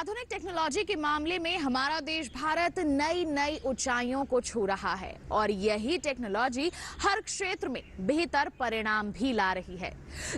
आधुनिक टेक्नोलॉजी के मामले में हमारा देश भारत नई नई ऊंचाइयों को छू रहा है और यही टेक्नोलॉजी हर क्षेत्र में बेहतर परिणाम भी ला रही है।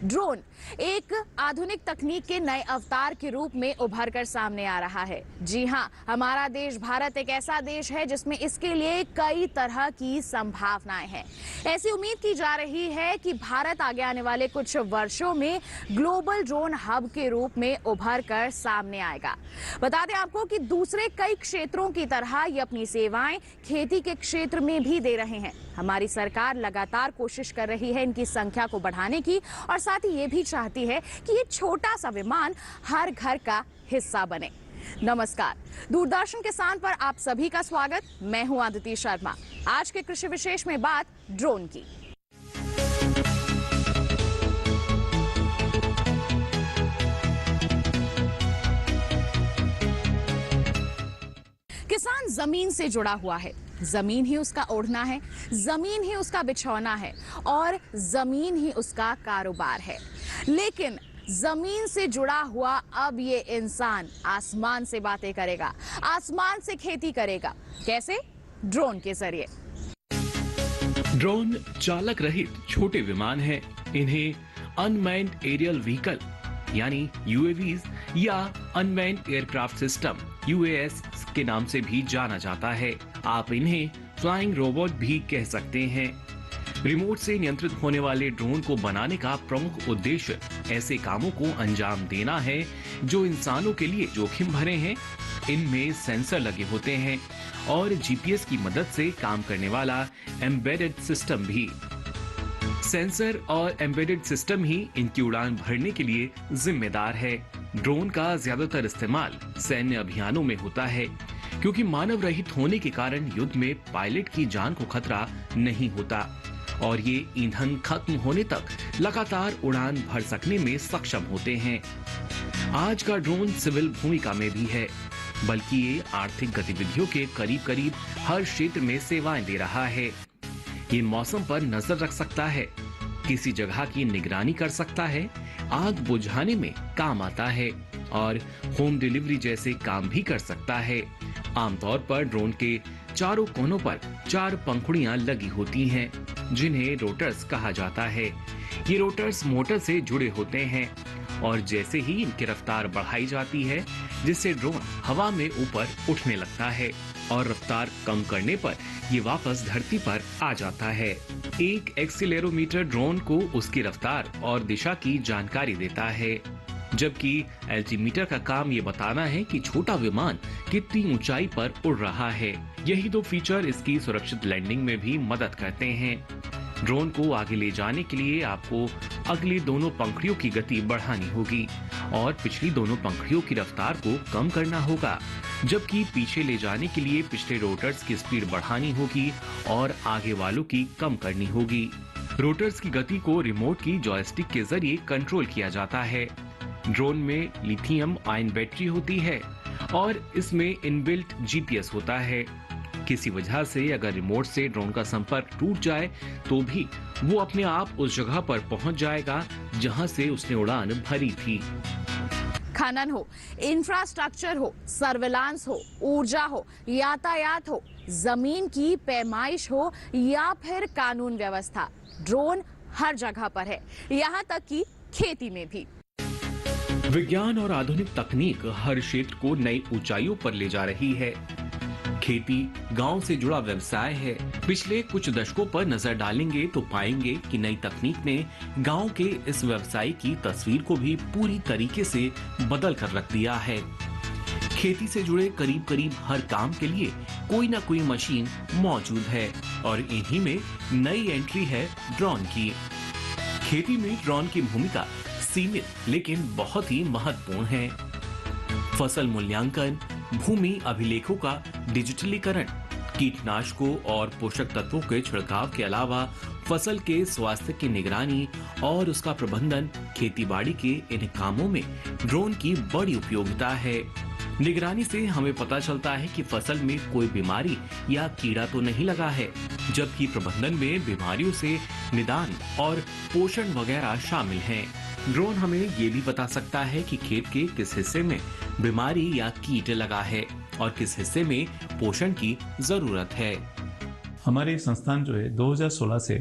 ड्रोन एक आधुनिक तकनीक के नए अवतार के रूप में उभर कर सामने आ रहा है। जी हां, हमारा देश भारत एक ऐसा देश है जिसमें इसके लिए कई तरह की संभावनाएं हैं। ऐसी उम्मीद की जा रही है कि भारत आगे आने वाले कुछ वर्षों में ग्लोबल ड्रोन हब के रूप में उभर कर सामने आएगा। बता दें आपको कि दूसरे कई क्षेत्रों की तरह ये अपनी सेवाएं खेती के क्षेत्र में भी दे रहे हैं। हमारी सरकार लगातार कोशिश कर रही है इनकी संख्या को बढ़ाने की और साथ ही ये भी चाहती है कि ये छोटा सा विमान हर घर का हिस्सा बने। नमस्कार, दूरदर्शन किसान पर आप सभी का स्वागत। मैं हूं आदिति शर्मा। आज के कृषि विशेष में बात ड्रोन की। किसान जमीन से जुड़ा हुआ है। जमीन ही उसका ओढ़ना है, जमीन ही उसका बिछौना है और जमीन ही उसका कारोबार है। लेकिन जमीन से जुड़ा हुआ अब ये इंसान आसमान से बातें करेगा, आसमान से खेती करेगा। कैसे? ड्रोन के जरिए। ड्रोन चालक रहित छोटे विमान हैं। इन्हें अनमैन्ड एरियल व्हीकल यानी यूएवीज या अनमैन्ड एयरक्राफ्ट सिस्टम यूएएस के नाम से भी जाना जाता है। आप इन्हें फ्लाइंग रोबोट भी कह सकते हैं। रिमोट से नियंत्रित होने वाले ड्रोन को बनाने का प्रमुख उद्देश्य ऐसे कामों को अंजाम देना है जो इंसानों के लिए जोखिम भरे हैं। इनमें सेंसर लगे होते हैं और जीपीएस की मदद से काम करने वाला एम्बेडेड सिस्टम भी। सेंसर और एम्बेडेड सिस्टम ही इनकी उड़ान भरने के लिए जिम्मेदार है। ड्रोन का ज्यादातर इस्तेमाल सैन्य अभियानों में होता है क्योंकि मानव रहित होने के कारण युद्ध में पायलट की जान को खतरा नहीं होता और ये ईंधन खत्म होने तक लगातार उड़ान भर सकने में सक्षम होते हैं। आज का ड्रोन सिविल भूमिका में भी है, बल्कि ये आर्थिक गतिविधियों के करीब करीब हर क्षेत्र में सेवाएं दे रहा है। ये मौसम पर नजर रख सकता है, किसी जगह की निगरानी कर सकता है, आग बुझाने में काम आता है और होम डिलीवरी जैसे काम भी कर सकता है। आमतौर पर ड्रोन के चारों कोनों पर 4 पंखुड़ियां लगी होती हैं, जिन्हें रोटर्स कहा जाता है। ये रोटर्स मोटर से जुड़े होते हैं और जैसे ही इनकी रफ्तार बढ़ाई जाती है, जिससे ड्रोन हवा में ऊपर उठने लगता है और रफ्तार कम करने पर ये वापस धरती पर आ जाता है। एक एक्सीलेरोमीटर ड्रोन को उसकी रफ्तार और दिशा की जानकारी देता है, जबकि एल्टीमीटर का काम ये बताना है कि छोटा विमान कितनी ऊंचाई पर उड़ रहा है। यही 2 फीचर इसकी सुरक्षित लैंडिंग में भी मदद करते हैं। ड्रोन को आगे ले जाने के लिए आपको अगली दोनों पंखुड़ियों की गति बढ़ानी होगी और पिछली दोनों पंखुड़ियों की रफ्तार को कम करना होगा, जबकि पीछे ले जाने के लिए पिछले रोटर्स की स्पीड बढ़ानी होगी और आगे वालों की कम करनी होगी। रोटर्स की गति को रिमोट की जॉयस्टिक के जरिए कंट्रोल किया जाता है। ड्रोन में लिथियम आयन बैटरी होती है और इसमें इनबिल्ट जीपीएस होता है। किसी वजह से अगर रिमोट से ड्रोन का संपर्क टूट जाए तो भी वो अपने आप उस जगह पर पहुंच जाएगा जहां से उसने उड़ान भरी थी। खनन हो, इंफ्रास्ट्रक्चर हो, सर्विलांस हो, ऊर्जा हो, यातायात हो, जमीन की पैमाइश हो या फिर कानून व्यवस्था, ड्रोन हर जगह पर है, यहाँ तक कि खेती में भी। विज्ञान और आधुनिक तकनीक हर क्षेत्र को नई ऊंचाइयों पर ले जा रही है। खेती गांव से जुड़ा व्यवसाय है। पिछले कुछ दशकों पर नजर डालेंगे तो पाएंगे कि नई तकनीक ने गांव के इस व्यवसाय की तस्वीर को भी पूरी तरीके से बदल कर रख दिया है। खेती से जुड़े करीब करीब हर काम के लिए कोई ना कोई मशीन मौजूद है और इन्हीं में नई एंट्री है ड्रोन की। खेती में ड्रोन की भूमिका सीमित लेकिन बहुत ही महत्वपूर्ण है। फसल मूल्यांकन, भूमि अभिलेखों का डिजिटलीकरण, कीटनाशकों और पोषक तत्वों के छिड़काव के अलावा फसल के स्वास्थ्य की निगरानी और उसका प्रबंधन, खेतीबाड़ी के इन कामों में ड्रोन की बड़ी उपयोगिता है। निगरानी से हमें पता चलता है कि फसल में कोई बीमारी या कीड़ा तो नहीं लगा है, जबकि प्रबंधन में बीमारियों से निदान और पोषण वगैरह शामिल हैं। ड्रोन हमें ये भी बता सकता है कि खेत के किस हिस्से में बीमारी या कीट लगा है और किस हिस्से में पोषण की जरूरत है। हमारे संस्थान जो है 2016 से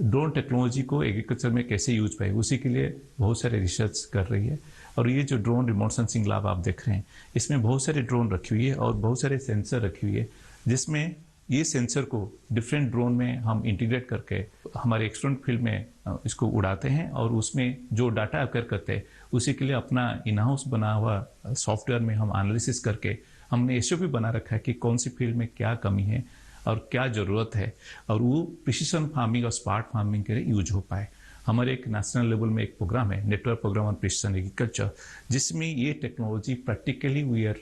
ड्रोन टेक्नोलॉजी को एग्रीकल्चर में कैसे यूज पाए उसी के लिए बहुत सारे रिसर्च कर रही है। और ये जो ड्रोन रिमोट सेंसिंग लैब आप देख रहे हैं, इसमें बहुत सारे ड्रोन रखी हुई है और बहुत सारे सेंसर रखी हुई है, जिसमें ये सेंसर को डिफरेंट ड्रोन में हम इंटीग्रेट करके हमारे एक्सटर्नल फील्ड में इसको उड़ाते हैं और उसमें जो डाटा अकर करते हैं उसी के लिए अपना इन हाउस बना हुआ सॉफ्टवेयर में हम एनालिसिस करके हमने एसओपी बना रखा है कि कौन सी फील्ड में क्या कमी है और क्या ज़रूरत है और वो प्रिसिशन फार्मिंग और स्मार्ट फार्मिंग के लिए यूज हो पाए। हमारे एक नेशनल लेवल में एक प्रोग्राम है, network program on precision agriculture, जिसमें ये technology practically we are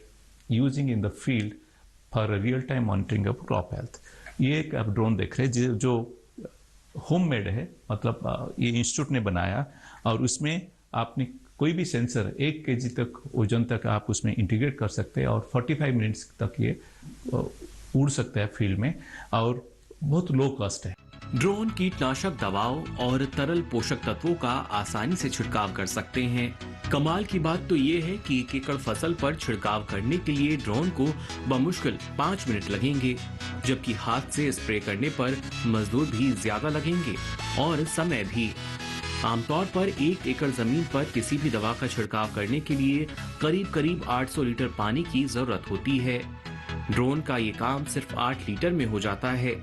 using in the field for real time monitoring of crop health. ये एक आप ड्रोन देख रहे हैं जो होम मेड है, मतलब ये इंस्टीट्यूट ने बनाया और उसमें आपने कोई भी सेंसर 1 kg तक वजन तक आप उसमें इंटीग्रेट कर सकते हैं और 45 मिनट्स तक ये उड़ सकता है फील्ड में और बहुत लो कॉस्ट है। ड्रोन कीटनाशक दवाओं और तरल पोषक तत्वों का आसानी से छिड़काव कर सकते हैं। कमाल की बात तो ये है कि 1 एकड़ फसल पर छिड़काव करने के लिए ड्रोन को बमुश्किल 5 मिनट लगेंगे, जबकि हाथ से स्प्रे करने पर मजदूर भी ज्यादा लगेंगे और समय भी। आमतौर पर 1 एकड़ जमीन पर किसी भी दवा का छिड़काव करने के लिए करीब 800 लीटर पानी की जरूरत होती है। ड्रोन का ये काम सिर्फ 8 लीटर में हो जाता है।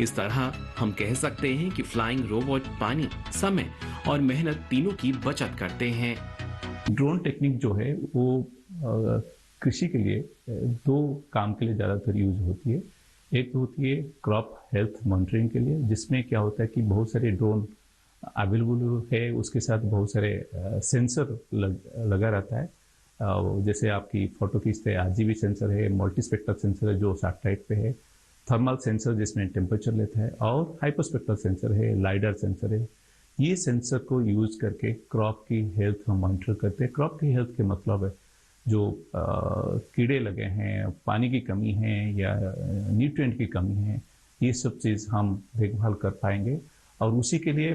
इस तरह हम कह सकते हैं कि फ्लाइंग रोबोट पानी, समय और मेहनत तीनों की बचत करते हैं। ड्रोन टेक्निक जो है वो कृषि के लिए 2 काम के लिए ज़्यादातर यूज होती है। एक तो होती है क्रॉप हेल्थ मॉनिटरिंग के लिए, जिसमें क्या होता है कि बहुत सारे ड्रोन अवेलेबल है, उसके साथ बहुत सारे सेंसर लगा रहता है। जैसे आपकी फोटो खींचते हैं, RGB सेंसर है, मल्टीस्पेक्ट्रल सेंसर है जो सैटेलाइट पे है, थर्मल सेंसर जिसमें टेम्परेचर लेता है और हाइपरस्पेक्ट्रल सेंसर है, लाइडर सेंसर है। ये सेंसर को यूज करके क्रॉप की हेल्थ हम मॉनिटर करते हैं। क्रॉप की हेल्थ के मतलब है जो कीड़े लगे हैं, पानी की कमी है या न्यूट्रिएंट की कमी है, ये सब चीज़ हम देखभाल कर पाएंगे। और उसी के लिए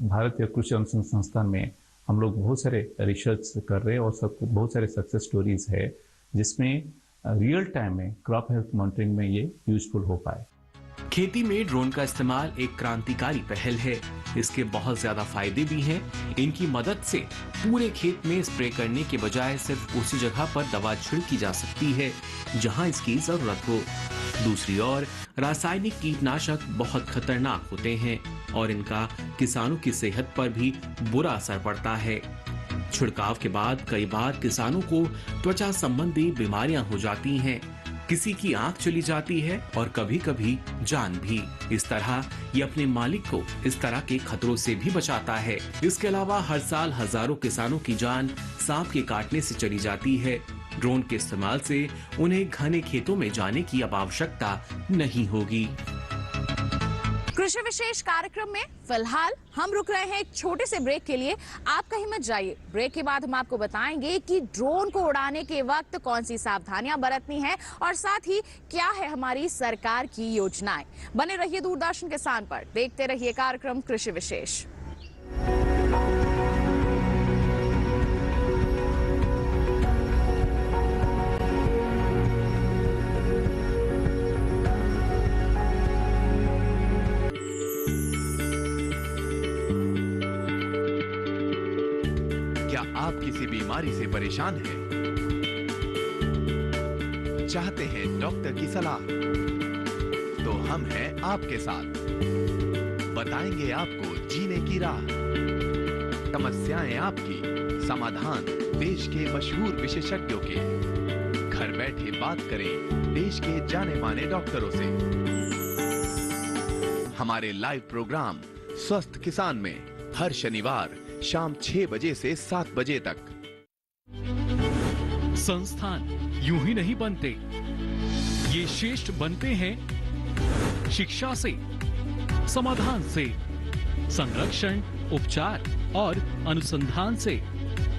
भारतीय कृषि अनुसंधान संस्थान में हम लोग बहुत सारे रिसर्च कर रहे हैं और सब बहुत सारे सक्सेस स्टोरीज है जिसमें रियल टाइम में क्रॉप हेल्थ मॉनिटरिंग में ये यूजफुल हो पाए। खेती में ड्रोन का इस्तेमाल एक क्रांतिकारी पहल है। इसके बहुत ज्यादा फायदे भी हैं। इनकी मदद से पूरे खेत में स्प्रे करने के बजाय सिर्फ उसी जगह पर दवा छिड़की जा सकती है जहां इसकी जरूरत हो। दूसरी ओर रासायनिक कीटनाशक बहुत खतरनाक होते हैं और इनका किसानों की सेहत पर भी बुरा असर पड़ता है। छिड़काव के बाद कई बार किसानों को त्वचा संबंधी बीमारियां हो जाती हैं, किसी की आंख चली जाती है और कभी कभी जान भी। इस तरह ये अपने मालिक को इस तरह के खतरों से भी बचाता है। इसके अलावा हर साल हजारों किसानों की जान सांप के काटने से चली जाती है। ड्रोन के इस्तेमाल से उन्हें घने खेतों में जाने की अब आवश्यकता नहीं होगी। कृषि विशेष कार्यक्रम में फिलहाल हम रुक रहे हैं एक छोटे से ब्रेक के लिए। आप कहीं मत जाइए। ब्रेक के बाद हम आपको बताएंगे कि ड्रोन को उड़ाने के वक्त कौन सी सावधानियां बरतनी है और साथ ही क्या है हमारी सरकार की योजनाएं। बने रहिए दूरदर्शन किसान पर, देखते रहिए कार्यक्रम कृषि विशेष। आप किसी बीमारी से परेशान हैं? चाहते हैं डॉक्टर की सलाह? तो हम हैं आपके साथ। बताएंगे आपको जीने की राह। समस्याएं आपकी, समाधान देश के मशहूर विशेषज्ञों के। घर बैठे बात करें देश के जाने माने डॉक्टरों से। हमारे लाइव प्रोग्राम स्वस्थ किसान में हर शनिवार शाम 6 बजे से 7 बजे तक। संस्थान यूं ही नहीं बनते, ये श्रेष्ठ बनते हैं शिक्षा से, समाधान से, संरक्षण, उपचार और अनुसंधान से।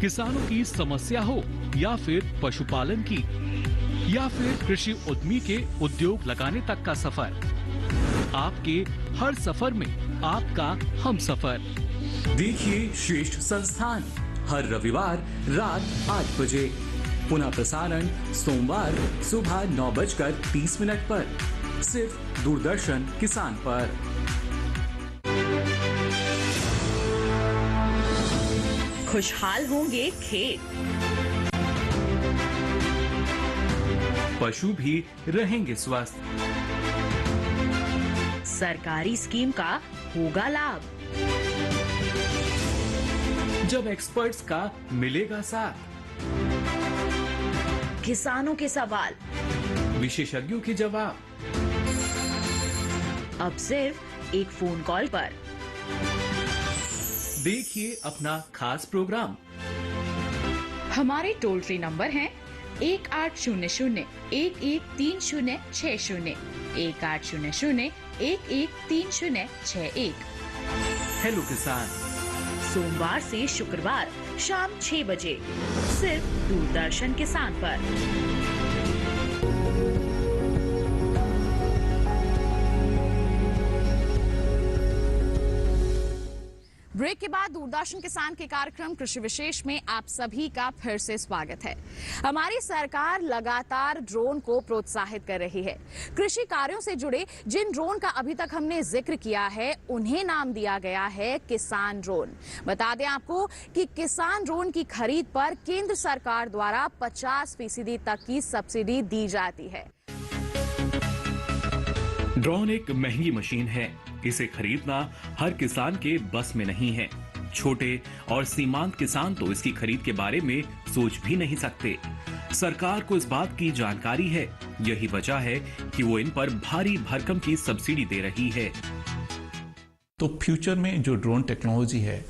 किसानों की समस्या हो या फिर पशुपालन की या फिर कृषि उद्यमी के उद्योग लगाने तक का सफर, आपके हर सफर में आपका हम सफर। देखिए श्रेष्ठ संस्थान हर रविवार रात 8 बजे पुनः प्रसारण सोमवार सुबह 9:30 पर सिर्फ दूरदर्शन किसान पर। खुशहाल होंगे खेत, पशु भी रहेंगे स्वस्थ, सरकारी स्कीम का होगा लाभ, जब एक्सपर्ट्स का मिलेगा साथ, किसानों के सवाल विशेषज्ञों के जवाब, अब सिर्फ एक फोन कॉल पर। देखिए अपना खास प्रोग्राम। हमारे टोल फ्री नंबर हैं 1800-113060, 1800-113061। हेलो किसान, सोमवार से शुक्रवार शाम 6 बजे सिर्फ दूरदर्शन किसान पर। ब्रेक के बाद दूरदर्शन किसान के कार्यक्रम कृषि विशेष में आप सभी का फिर से स्वागत है। हमारी सरकार लगातार ड्रोन को प्रोत्साहित कर रही है। कृषि कार्यों से जुड़े जिन ड्रोन का अभी तक हमने जिक्र किया है, उन्हें नाम दिया गया है किसान ड्रोन। बता दें आपको कि किसान ड्रोन की खरीद पर केंद्र सरकार द्वारा 50% तक की सब्सिडी दी जाती है। ड्रोन एक महंगी मशीन है। इसे खरीदना हर किसान के बस में नहीं है। छोटे और सीमांत किसान तो इसकी खरीद के बारे में सोच भी नहीं सकते। सरकार को इस बात की जानकारी है, यही वजह है कि वो इन पर भारी भरकम की सब्सिडी दे रही है। तो फ्यूचर में जो ड्रोन टेक्नोलॉजी है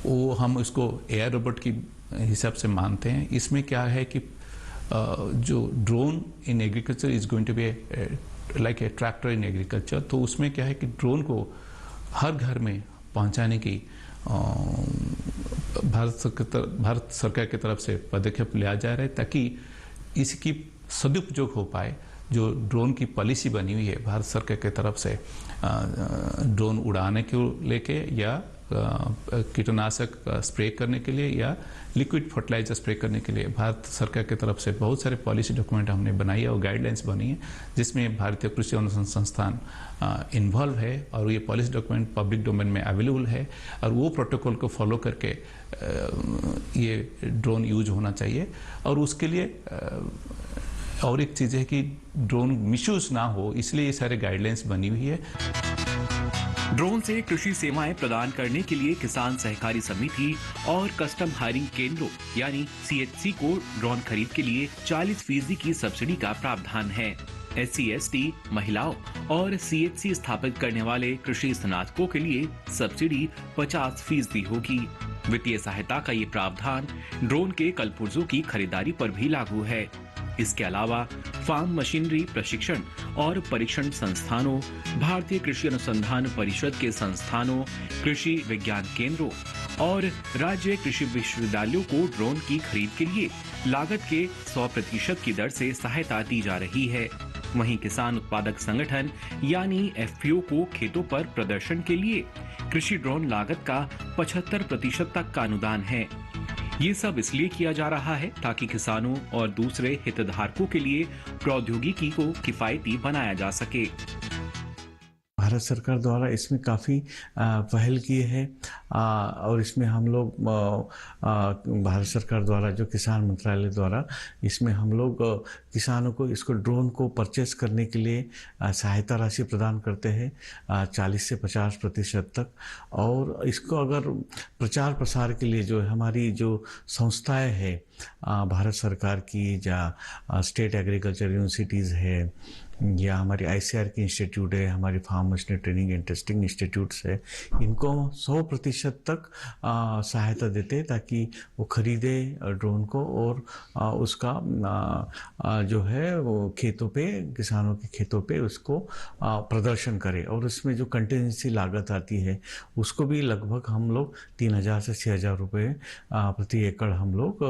वो हम उसको एयर रोबोट की हिसाब से मानते हैं। इसमें क्या है कि जो drone in agriculture is going to be like a tractor in agriculture. तो उसमें क्या है कि ड्रोन को हर घर में पहुंचाने की भारत सरकार की तरफ से पदक्षेप लिया जा रहा है, ताकि इसकी सदुपयोग हो पाए। जो ड्रोन की पॉलिसी बनी हुई है भारत सरकार की तरफ से, ड्रोन उड़ाने को लेके या कीटनाशक स्प्रे करने के लिए या लिक्विड फर्टिलाइजर स्प्रे करने के लिए भारत सरकार की तरफ से बहुत सारे पॉलिसी डॉक्यूमेंट हमने बनाई है और गाइडलाइंस बनी है, जिसमें भारतीय कृषि अनुसंधान संस्थान इन्वॉल्व है। और ये पॉलिसी डॉक्यूमेंट पब्लिक डोमेन में अवेलेबल है और वो प्रोटोकॉल को फॉलो करके ये ड्रोन यूज होना चाहिए। और उसके लिए और एक चीज़ है कि ड्रोन मिसयूज ना हो, इसलिए ये सारे गाइडलाइंस बनी हुई है। ड्रोन से कृषि सेवाएं प्रदान करने के लिए किसान सहकारी समिति और कस्टम हायरिंग केंद्रों यानी CHC को ड्रोन खरीद के लिए 40% की सब्सिडी का प्रावधान है। SC/ST महिलाओं और CHC स्थापित करने वाले कृषि स्नातकों के लिए सब्सिडी 50% होगी। वित्तीय सहायता का ये प्रावधान ड्रोन के कलपुर्जों की खरीदारी पर भी लागू है। इसके अलावा फार्म मशीनरी प्रशिक्षण और परीक्षण संस्थानों, भारतीय कृषि अनुसंधान परिषद के संस्थानों, कृषि विज्ञान केंद्रों और राज्य कृषि विश्वविद्यालयों को ड्रोन की खरीद के लिए लागत के 100% की दर से सहायता दी जा रही है। वहीं किसान उत्पादक संगठन यानी FPO को खेतों पर प्रदर्शन के लिए कृषि ड्रोन लागत का 75% तक का अनुदान है। ये सब इसलिए किया जा रहा है ताकि किसानों और दूसरे हितधारकों के लिए प्रौद्योगिकी को किफायती बनाया जा सके। भारत सरकार द्वारा इसमें काफ़ी पहल की है और इसमें हम लोग भारत सरकार द्वारा जो किसान मंत्रालय द्वारा इसमें हम लोग किसानों को इसको ड्रोन को परचेस करने के लिए सहायता राशि प्रदान करते हैं 40 से 50% तक। और इसको अगर प्रचार प्रसार के लिए जो हमारी जो संस्थाएं हैं भारत सरकार की या स्टेट एग्रीकल्चर यूनिवर्सिटीज़ है या हमारी ICAR की इंस्टीट्यूट है, हमारी farm machinery training and testing institutes है, इनको 100% तक सहायता देते हैं ताकि वो खरीदे ड्रोन को और उसका जो है वो खेतों पे, किसानों के खेतों पे उसको प्रदर्शन करे। और उसमें जो कंटीजेंसी लागत आती है उसको भी लगभग हम लोग 3000 से 6000 रुपये प्रति एकड़ हम लोग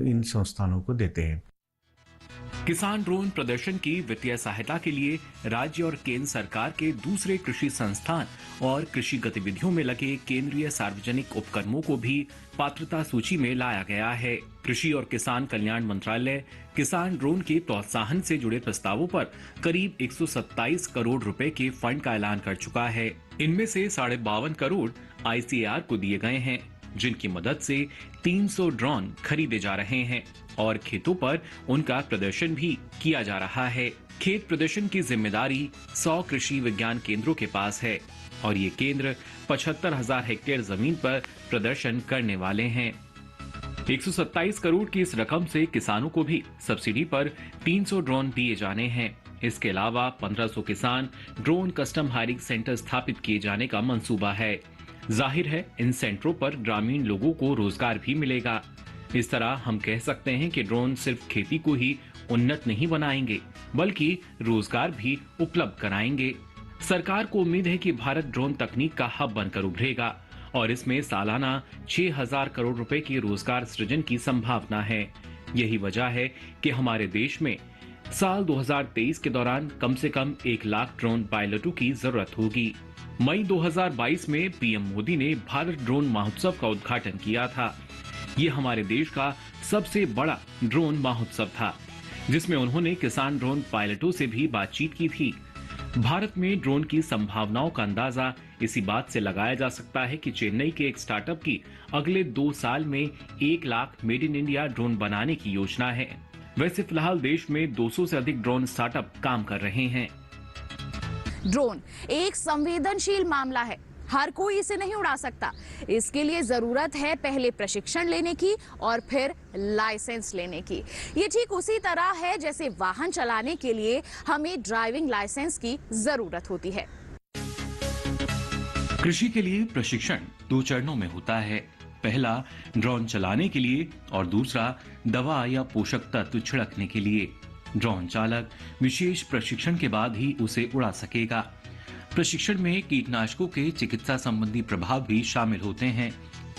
इन संस्थानों को देते हैं। किसान ड्रोन प्रदर्शन की वित्तीय सहायता के लिए राज्य और केंद्र सरकार के दूसरे कृषि संस्थान और कृषि गतिविधियों में लगे केंद्रीय सार्वजनिक उपक्रमों को भी पात्रता सूची में लाया गया है। कृषि और किसान कल्याण मंत्रालय किसान ड्रोन के प्रोत्साहन से जुड़े प्रस्तावों पर करीब 127 करोड़ रुपए के फंड का ऐलान कर चुका है। इनमें से 52.5 करोड़ ICAR को दिए गए हैं, जिनकी मदद से 300 ड्रोन खरीदे जा रहे हैं और खेतों पर उनका प्रदर्शन भी किया जा रहा है। खेत प्रदर्शन की जिम्मेदारी 100 कृषि विज्ञान केंद्रों के पास है और ये केंद्र 75,000 हेक्टेयर जमीन पर प्रदर्शन करने वाले हैं। 127 करोड़ की इस रकम से किसानों को भी सब्सिडी पर 300 ड्रोन दिए जाने हैं। इसके अलावा 1500 किसान ड्रोन कस्टम हायरिंग सेंटर स्थापित किए जाने का मंसूबा है। जाहिर है इन सेंटरों पर ग्रामीण लोगों को रोजगार भी मिलेगा। इस तरह हम कह सकते हैं कि ड्रोन सिर्फ खेती को ही उन्नत नहीं बनाएंगे, बल्कि रोजगार भी उपलब्ध कराएंगे। सरकार को उम्मीद है कि भारत ड्रोन तकनीक का हब बनकर उभरेगा और इसमें सालाना 6,000 करोड़ रुपए की रोजगार सृजन की संभावना है। यही वजह है कि हमारे देश में साल 2023 के दौरान कम से कम 1 लाख ड्रोन पायलटों की जरूरत होगी। मई 2022 में पीएम मोदी ने भारत ड्रोन महोत्सव का उद्घाटन किया था। ये हमारे देश का सबसे बड़ा ड्रोन महोत्सव था, जिसमें उन्होंने किसान ड्रोन पायलटों से भी बातचीत की थी। भारत में ड्रोन की संभावनाओं का अंदाजा इसी बात से लगाया जा सकता है कि चेन्नई के एक स्टार्टअप की अगले 2 साल में 1 lakh made in India drone बनाने की योजना है। वैसे फिलहाल देश में 200 से अधिक ड्रोन स्टार्टअप काम कर रहे हैं। ड्रोन एक संवेदनशील मामला है, हर कोई इसे नहीं उड़ा सकता। इसके लिए जरूरत है पहले प्रशिक्षण लेने की और फिर लाइसेंस लेने की। ये ठीक उसी तरह है जैसे वाहन चलाने के लिए हमें ड्राइविंग लाइसेंस की जरूरत होती है। कृषि के लिए प्रशिक्षण 2 चरणों में होता है। पहला ड्रोन चलाने के लिए और दूसरा दवा या पोषक तत्व छिड़कने के लिए। ड्रोन चालक विशेष प्रशिक्षण के बाद ही उसे उड़ा सकेगा। प्रशिक्षण में कीटनाशकों के चिकित्सा संबंधी प्रभाव भी शामिल होते हैं।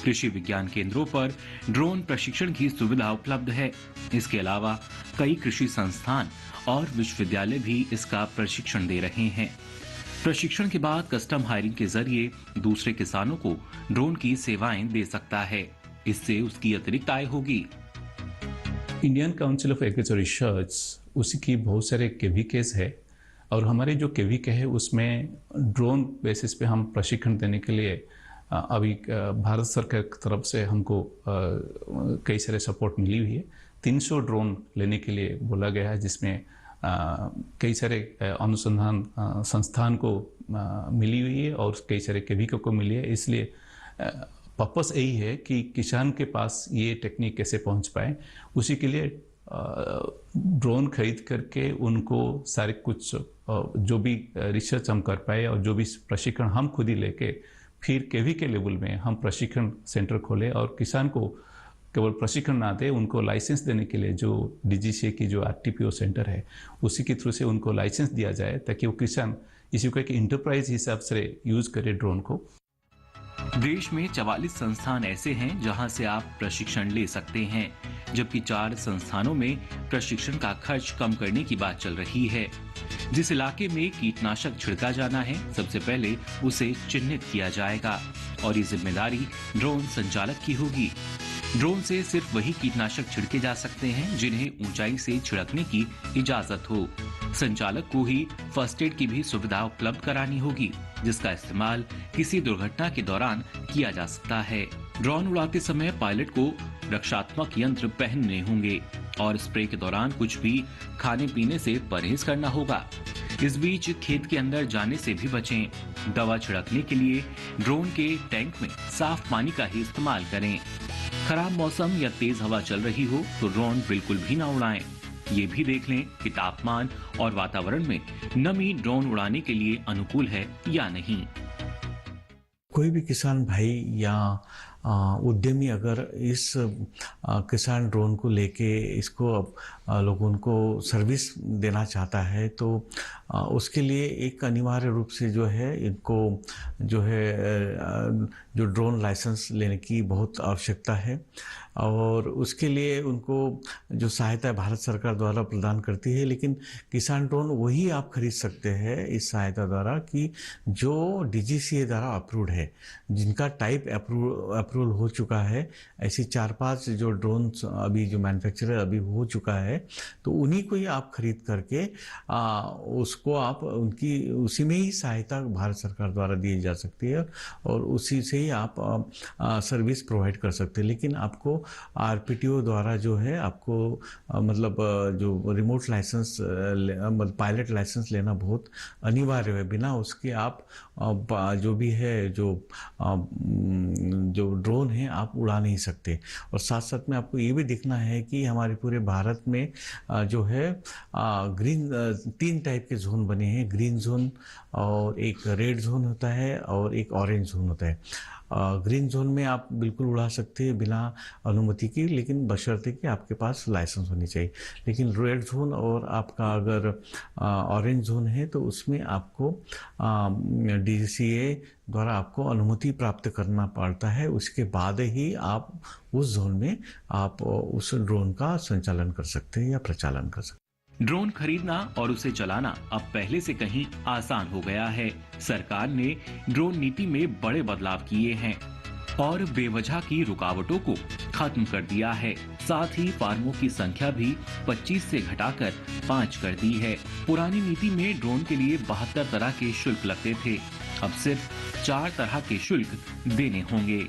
कृषि विज्ञान केंद्रों पर ड्रोन प्रशिक्षण की सुविधा उपलब्ध है। इसके अलावा कई कृषि संस्थान और विश्वविद्यालय भी इसका प्रशिक्षण दे रहे हैं। प्रशिक्षण के बाद कस्टम हायरिंग के जरिए दूसरे किसानों को ड्रोन की सेवाएं दे सकता है। इससे उसकी अतिरिक्त आय होगी। Indian council of agriculture research उसी की बहुत सारे केवीकेस है और हमारे जो केवीके है उसमें ड्रोन बेसिस पे हम प्रशिक्षण देने के लिए अभी भारत सरकार की तरफ से हमको कई सारे सपोर्ट मिली हुई है। 300 ड्रोन लेने के लिए बोला गया है, जिसमें कई सारे अनुसंधान संस्थान को मिली हुई है और कई सारे केवीके को मिली है। इसलिए पर्पस यही है कि किसान के पास ये टेक्निक कैसे पहुंच पाए, उसी के लिए ड्रोन खरीद करके उनको सारे कुछ जो भी रिसर्च हम कर पाए और जो भी प्रशिक्षण हम खुद ही लेके फिर केवीके लेवल में हम प्रशिक्षण सेंटर खोले और किसान को केवल प्रशिक्षण ना दे, उनको लाइसेंस देने के लिए जो DGCA की जो RTPO सेंटर है उसी के थ्रू से उनको लाइसेंस दिया जाए ताकि वो किसान इसी को एक इंटरप्राइज हिसाब से यूज करे ड्रोन को। देश में 44 संस्थान ऐसे हैं जहां से आप प्रशिक्षण ले सकते हैं, जबकि 4 संस्थानों में प्रशिक्षण का खर्च कम करने की बात चल रही है। जिस इलाके में कीटनाशक छिड़का जाना है, सबसे पहले उसे चिन्हित किया जाएगा और ये जिम्मेदारी ड्रोन संचालक की होगी। ड्रोन से सिर्फ वही कीटनाशक छिड़के जा सकते हैं जिन्हें ऊंचाई से छिड़कने की इजाजत हो। संचालक को ही फर्स्ट एड की भी सुविधा उपलब्ध करानी होगी, जिसका इस्तेमाल किसी दुर्घटना के दौरान किया जा सकता है। ड्रोन उड़ाते समय पायलट को रक्षात्मक यंत्र पहनने होंगे और स्प्रे के दौरान कुछ भी खाने पीने से परहेज करना होगा। इस बीच खेत के अंदर जाने से भी बचें। दवा छिड़कने के लिए ड्रोन के टैंक में साफ पानी का ही इस्तेमाल करें। खराब मौसम या तेज हवा चल रही हो तो ड्रोन बिल्कुल भी ना उड़ाएं। ये भी देख लें कि तापमान और वातावरण में नमी ड्रोन उड़ाने के लिए अनुकूल है या नहीं। कोई भी किसान भाई या उद्यमी अगर इस किसान ड्रोन को लेके इसको लोगों को सर्विस देना चाहता है तो उसके लिए एक अनिवार्य रूप से जो है इनको जो है जो ड्रोन लाइसेंस लेने की बहुत आवश्यकता है और उसके लिए उनको जो सहायता भारत सरकार द्वारा प्रदान करती है। लेकिन किसान ड्रोन वही आप खरीद सकते हैं इस सहायता द्वारा कि जो DGCA द्वारा अप्रूव्ड है, जिनका टाइप अप्रूवल हो चुका है। ऐसी 4-5 जो ड्रोन अभी जो मैन्युफैक्चरर अभी हो चुका है तो उन्हीं को ही आप खरीद करके उसको आप उसी में ही सहायता भारत सरकार द्वारा दी जा सकती है और उसी से ही आप सर्विस प्रोवाइड कर सकते हैं। लेकिन आपको RPTO द्वारा जो है आपको मतलब जो रिमोट लाइसेंस मतलब पायलट लाइसेंस लेना बहुत अनिवार्य है। बिना उसके आप जो भी है जो ड्रोन है आप उड़ा नहीं सकते। और साथ साथ में आपको ये भी देखना है कि हमारे पूरे भारत में जो है ग्रीन 3 टाइप के जोन बने हैं, ग्रीन जोन और एक रेड जोन होता है और एक ऑरेंज जोन होता है। ग्रीन जोन में आप बिल्कुल उड़ा सकते हैं बिना अनुमति की, लेकिन बशर्ते कि आपके पास लाइसेंस होनी चाहिए। लेकिन रेड जोन और आपका अगर ऑरेंज जोन है तो उसमें आपको DGCA द्वारा आपको अनुमति प्राप्त करना पड़ता है। उसके बाद ही आप उस जोन में आप उस ड्रोन का संचालन कर सकते हैं या प्रचालन कर सकते हैं। ड्रोन खरीदना और उसे चलाना अब पहले से कहीं आसान हो गया है। सरकार ने ड्रोन नीति में बड़े बदलाव किए हैं और बेवजह की रुकावटों को खत्म कर दिया है। साथ ही फार्मों की संख्या भी 25 से घटाकर 5 कर दी है। पुरानी नीति में ड्रोन के लिए 72 तरह के शुल्क लगते थे, अब सिर्फ 4 तरह के शुल्क देने होंगे।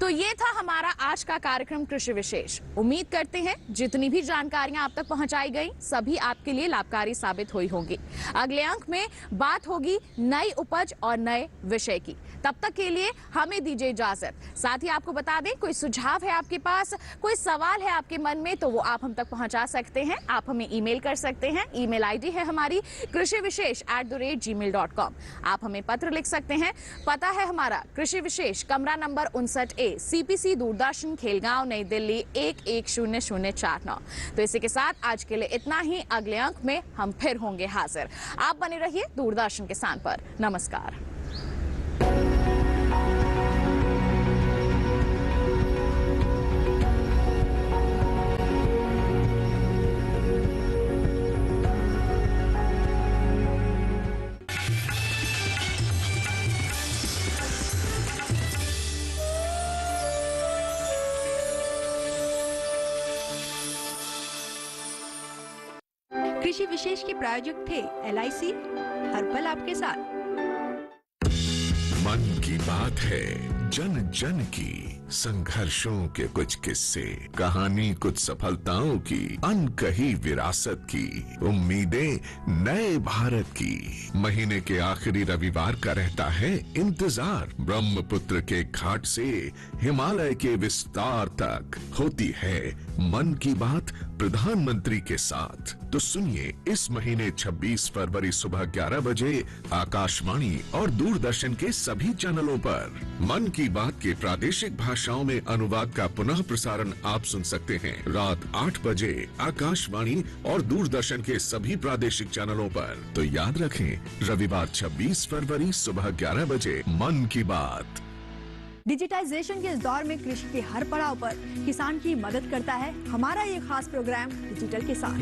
तो ये था हमारा आज का कार्यक्रम कृषि विशेष। उम्मीद करते हैं जितनी भी जानकारियां आप तक पहुंचाई गई सभी आपके लिए लाभकारी साबित हुई होंगी। अगले अंक में बात होगी नई उपज और नए विषय की। तब तक के लिए हमें दीजिए इजाजत। साथ ही आपको बता दें, कोई सुझाव है आपके पास, कोई सवाल है आपके मन में तो वो आप हम तक पहुंचा सकते हैं। आप हमें ईमेल कर सकते हैं। ईमेल ID है हमारी krishivishesh@gmail.com। आप हमें पत्र लिख सकते हैं। पता है हमारा कृषि विशेष, कमरा number 59A, CPC, Doordarshan, Khelgaon, नई दिल्ली 110049। तो इसी के साथ आज के लिए इतना ही। अगले अंक में हम फिर होंगे हाजिर। आप बने रहिए दूरदर्शन किसान पर। नमस्कार। कृषि विशेष के प्रायोजक थे LIC, हर पल आपके साथ। मन की बात है, जन जन की, संघर्षों के कुछ किस्से, कहानी कुछ सफलताओं की, अनकही विरासत की, उम्मीदें नए भारत की। महीने के आखिरी रविवार का रहता है इंतजार। ब्रह्मपुत्र के घाट से हिमालय के विस्तार तक होती है मन की बात प्रधानमंत्री के साथ। तो सुनिए इस महीने 26 फरवरी सुबह 11 बजे आकाशवाणी और दूरदर्शन के सभी चैनलों पर मन की बात के प्रादेशिक भाषाओं में अनुवाद का पुनः प्रसारण आप सुन सकते हैं रात 8 बजे आकाशवाणी और दूरदर्शन के सभी प्रादेशिक चैनलों पर। तो याद रखें, रविवार 26 फरवरी सुबह 11 बजे मन की बात। डिजिटाइजेशन के इस दौर में कृषि के हर पड़ाव पर किसान की मदद करता है हमारा ये खास प्रोग्राम डिजिटल किसान।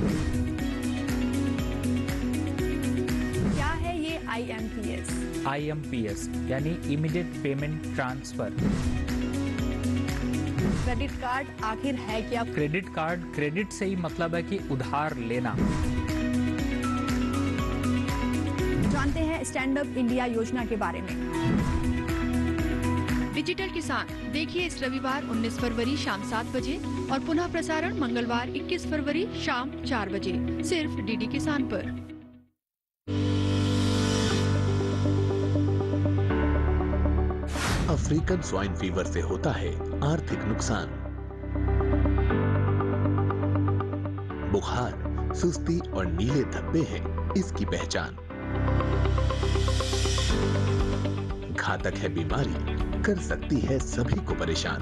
क्या है ये IMPS? IMPS यानी immediate payment transfer. Credit card आखिर है क्या? क्रेडिट कार्ड, क्रेडिट से ही मतलब है कि उधार लेना। जानते हैं स्टैंड अप इंडिया योजना के बारे में। डिजिटल किसान देखिए इस रविवार 19 फरवरी शाम 7 बजे और पुनः प्रसारण मंगलवार 21 फरवरी शाम 4 बजे सिर्फ DD किसान पर। अफ्रीकन स्वाइन फीवर से होता है आर्थिक नुकसान। बुखार, सुस्ती और नीले धब्बे हैं इसकी पहचान। घातक है बीमारी, कर सकती है सभी को परेशान।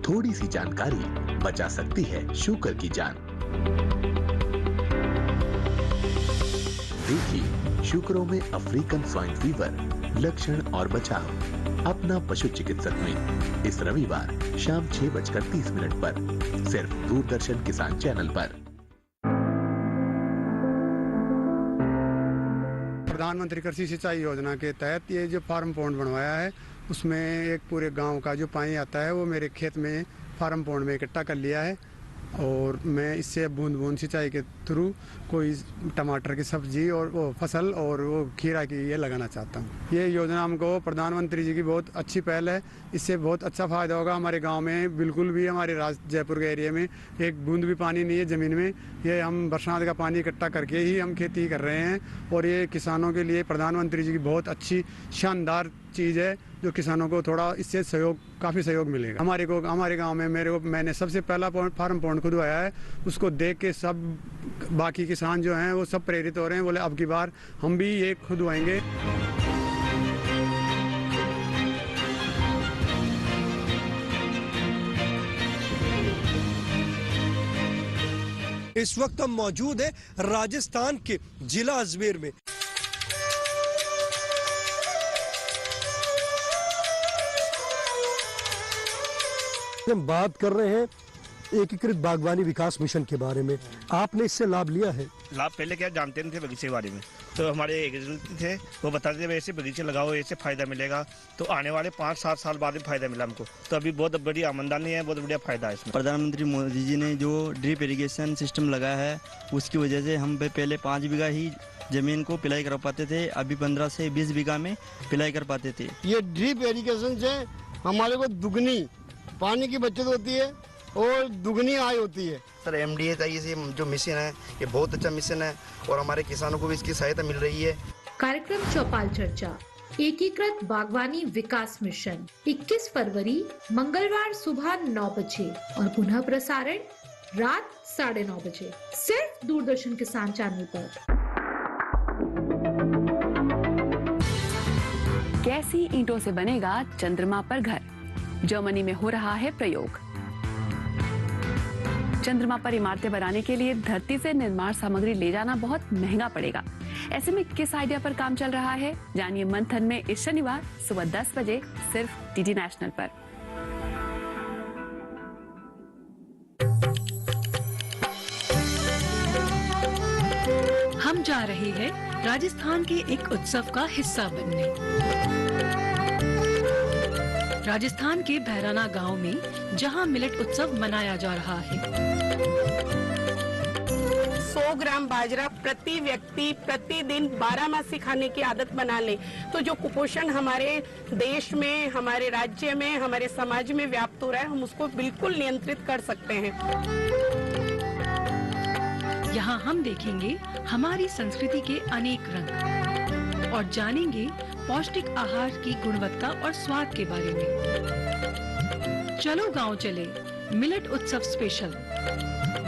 थोड़ी सी जानकारी बचा सकती है शुगर की जान। देखिए शुकरों में अफ्रीकन स्वाइन फीवर, लक्षण और बचाव अपना पशु चिकित्सक में इस रविवार शाम 6:30 पर सिर्फ दूरदर्शन किसान चैनल पर। प्रधानमंत्री कृषि सिंचाई योजना के तहत ये जो फार्म पॉन्ड बनवाया है, उसमें एक पूरे गांव का जो पानी आता है वो मेरे खेत में फार्म पॉन्ड में इकट्ठा कर लिया है और मैं इससे बूंद बूंद सिंचाई के थ्रू कोई टमाटर की सब्जी और वो फसल और वो खीरा की ये लगाना चाहता हूँ। ये योजना हमको प्रधानमंत्री जी की बहुत अच्छी पहल है, इससे बहुत अच्छा फायदा होगा। हमारे गांव में बिल्कुल भी हमारे जयपुर के एरिया में एक बूंद भी पानी नहीं है ज़मीन में। ये हम बरसात का पानी इकट्ठा करके ही हम खेती कर रहे हैं और ये किसानों के लिए प्रधानमंत्री जी की बहुत अच्छी शानदार चीज़ है, जो किसानों को थोड़ा इससे सहयोग, काफ़ी सहयोग मिलेगा। हमारे गांव में मैंने सबसे पहला फार्म पॉन्ड खुदवाया है, उसको देख के सब बाकी किसान जो हैं वो सब प्रेरित हो रहे हैं, बोले अब की बार हम भी ये खुदवाएंगे। इस वक्त हम मौजूद है राजस्थान के जिला अजमेर में। हम बात कर रहे हैं एकीकृत बागवानी विकास मिशन के बारे में। आपने इससे लाभ लिया है? लाभ पहले क्या जानते नहीं थे बगीचे के बारे में, तो हमारे एग्रीकल्चर थे वो बताते थे ऐसे बगीचे लगाओ ऐसे फायदा मिलेगा, तो आने वाले 5-7 साल बाद में फायदा मिला हमको। तो अभी बहुत बड़ी आमदनी है, बहुत बढ़िया फायदा है इसमें। प्रधानमंत्री मोदी जी ने जो ड्रिप इरिगेशन सिस्टम लगाया है उसकी वजह से हम पहले 5 बीघा ही जमीन को पिलाई कर पाते थे, अभी 15 से 20 बीघा में पिलाई कर पाते थे। ये ड्रिप इरिगेशन से हमारे को दुगनी पानी की बचत होती है और दुगनी आय होती है। सर MDA जो मिशन है ये बहुत अच्छा मिशन है और हमारे किसानों को भी इसकी सहायता मिल रही है। कार्यक्रम चौपाल चर्चा एकीकृत बागवानी विकास मिशन 21 फरवरी मंगलवार सुबह 9 बजे और पुनः प्रसारण रात 9:30 बजे सिर्फ दूरदर्शन किसान चैनल पर। कैसी ईंटों से बनेगा चंद्रमा पर घर? जर्मनी में हो रहा है प्रयोग। चंद्रमा पर इमारतें बनाने के लिए धरती से निर्माण सामग्री ले जाना बहुत महंगा पड़ेगा। ऐसे में किस आइडिया पर काम चल रहा है, जानिए मंथन में इस शनिवार सुबह 10 बजे सिर्फ DD नेशनल पर। हम जा रहे हैं राजस्थान के एक उत्सव का हिस्सा बनने। राजस्थान के भैराना गांव में जहां मिलेट उत्सव मनाया जा रहा है। 100 ग्राम बाजरा प्रति व्यक्ति प्रतिदिन 12 मासी खाने की आदत बना ले तो जो कुपोषण हमारे देश में, हमारे राज्य में, हमारे समाज में व्याप्त हो रहा है, हम उसको बिल्कुल नियंत्रित कर सकते हैं। यहाँ हम देखेंगे हमारी संस्कृति के अनेक रंग और जानेंगे पौष्टिक आहार की गुणवत्ता और स्वाद के बारे में। चलो गांव चले मिलेट उत्सव स्पेशल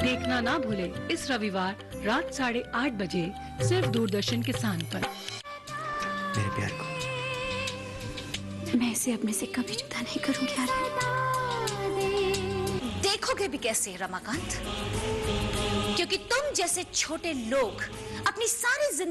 देखना ना भूले इस रविवार रात 8:30 बजे सिर्फ दूरदर्शन किसान पर। मेरे प्यार को मैं इसे अपने से कभी जुदा नहीं करूंगी यार। देखोगे भी कैसे रमाकांत, क्योंकि तुम जैसे छोटे लोग अपनी सारी जिंदगी